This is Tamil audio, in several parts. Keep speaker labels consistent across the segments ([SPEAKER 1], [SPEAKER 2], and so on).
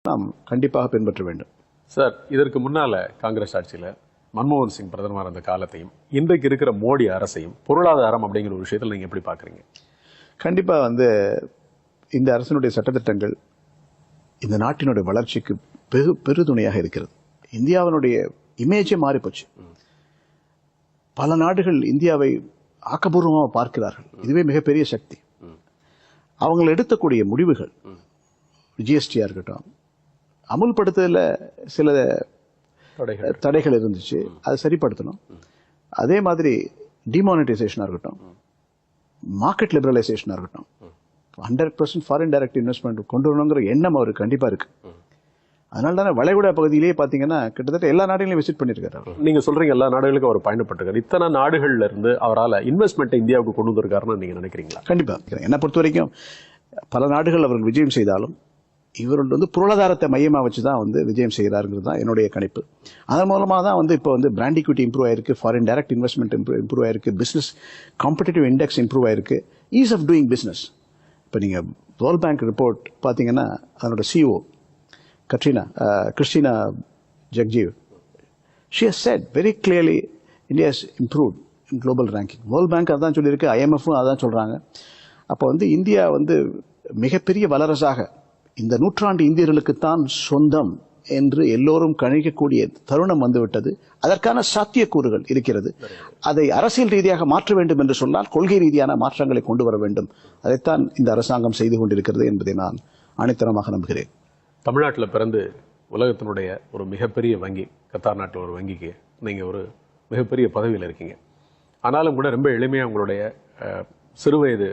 [SPEAKER 1] நாம் கண்டிப்பாக பின்பற்ற வேண்டும்.
[SPEAKER 2] சார், இதற்கு முன்னால காங்கிரஸ் ஆட்சியில் மன்மோகன் சிங் பிரதமர் இருந்த காலத்தையும் இன்றைக்கு இருக்கிற மோடி அரசையும் பொருளாதாரம் அப்படிங்கிற ஒரு விஷயத்தில் நீங்க எப்படி பாக்குறீங்க?
[SPEAKER 1] கண்டிப்பா இந்த அரசினுடைய சட்டத்திட்டங்கள் இந்த நாட்டினுடைய வளர்ச்சிக்கு பெருதுணையாக இருக்கிறது. இந்தியாவினுடைய இமேஜே மாறி போச்சு. பல நாடுகள் இந்தியாவை ஆக்கப்பூர்வமாக பார்க்கிறார்கள். இதுவே மிகப்பெரிய சக்தி. அவங்க எடுக்கக்கூடிய முடிவுகள், ஜிஎஸ்டியா இருக்கட்டும், அமுல்படுத்துதல சில தடைகள் இருந்துச்சு, அதை சரிப்படுத்தணும். அதே மாதிரி டிமானிட்டைசேஷனா இருக்கட்டும், மார்க்கெட் லிபரலைசேஷனா இருக்கட்டும், 100% ஃபாரின் டைரக்ட் இன்வெஸ்ட்மெண்ட் கொண்டு வரணுங்கிற எண்ணம் அவருக்கு கண்டிப்பா இருக்கு. அதனால தானே வளைகுடா பகுதியிலேயே பாத்தீங்கன்னா கிட்டத்தட்ட எல்லா நாடுகளையும் விசிட் பண்ணிருக்காரு.
[SPEAKER 2] நீங்க சொல்றீங்க எல்லா நாடுகளுக்கும் அவர் பயணப்பட்டிருக்காரு. இத்தனை நாடுகள்ல இருந்து அவரால் இன்வெஸ்ட்மெண்ட் இந்தியாவுக்கு கொண்டு வந்திருக்காருன்னு நீங்க நினைக்கிறீங்களா?
[SPEAKER 1] கண்டிப்பா. என்னை பொறுத்த வரைக்கும் பல நாடுகள் அவர்கள் விஜயம் செய்தாலும் இவர் பொருளாதாரத்தை மையமா வச்சுதான் விஜயம் செய்கிறாருங்கிறது தான் என்னுடைய கணிப்பு. அதன் மூலமா தான் இப்போ பிராண்ட் ஈக்விட்டி இம்ப்ரூவ் ஆயிருக்கு, ஃபாரின் டைரக்ட் இன்வெஸ்ட்மெண்ட் இம்ப்ரூவ் ஆயிருக்கு, பிசினஸ் காம்படிட்டிவ் இண்டெக்ஸ் இம்ப்ரூவ் ஆயிருக்கு, ஈஸ் ஆஃப் டூயிங் பிசினஸ். இப்போ நீங்க வேர்ல்ட் பேங்க் ரிப்போர்ட் பாத்தீங்கன்னா அதனோட சிஓ கிறிஸ்டினா ஜக்ஜீவ், she has said very clearly India has improved in global ranking. World bank அதான் சொல்லியிருக்கு, IMF அதான் சொல்றாங்க. அப்போ இந்தியா மிகப்பெரிய வல்லரசாக இந்த நூற்றாண்டு இந்தியர்களுக்குத்தான் சொந்தம் என்று எல்லோரும் கணிக்கக்கூடிய தருணம் வந்துவிட்டது. அதற்கான சாத்தியக்கூறுகள் இருக்கிறது. அதை அரசியல் ரீதியாக மாற்ற வேண்டும் என்று சொன்னால் கொள்கை ரீதியான மாற்றங்களை கொண்டு வர வேண்டும். அதைத்தான் இந்த அரசாங்கம் செய்து கொண்டிருக்கிறது என்பதை நான் ஆணித்தரமாக நம்புகிறேன்.
[SPEAKER 2] தமிழ்நாட்டில் பிறந்து உலகத்தினுடைய ஒரு மிகப்பெரிய வங்கி, கத்தார் நாட்டில் ஒரு வங்கிக்கு நீங்க ஒரு மிகப்பெரிய பதவியில் இருக்கீங்க. ஆனாலும் கூட ரொம்ப எளிமையாக உங்களுடைய சிறுவயது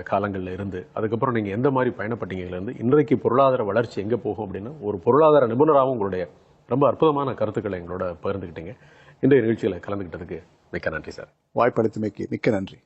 [SPEAKER 2] காலங்களில் இருந்து அதுக்கப்புறம் நீங்கள் எந்த மாதிரி பயணப்பட்டீங்கலேருந்து இன்றைக்கு பொருளாதார வளர்ச்சி எங்கே போகும் அப்படின்னு ஒரு பொருளாதார நிபுணராகவும் உங்களுடைய ரொம்ப அற்புதமான கருத்துக்களை எங்களோட பகிர்ந்துக்கிட்டீங்க. இன்றைய நிகழ்ச்சியில் கலந்துக்கிட்டதுக்கு மிக்க நன்றி சார்.
[SPEAKER 1] வாய்ப்பளித்தமைக்கு மிக்க நன்றி.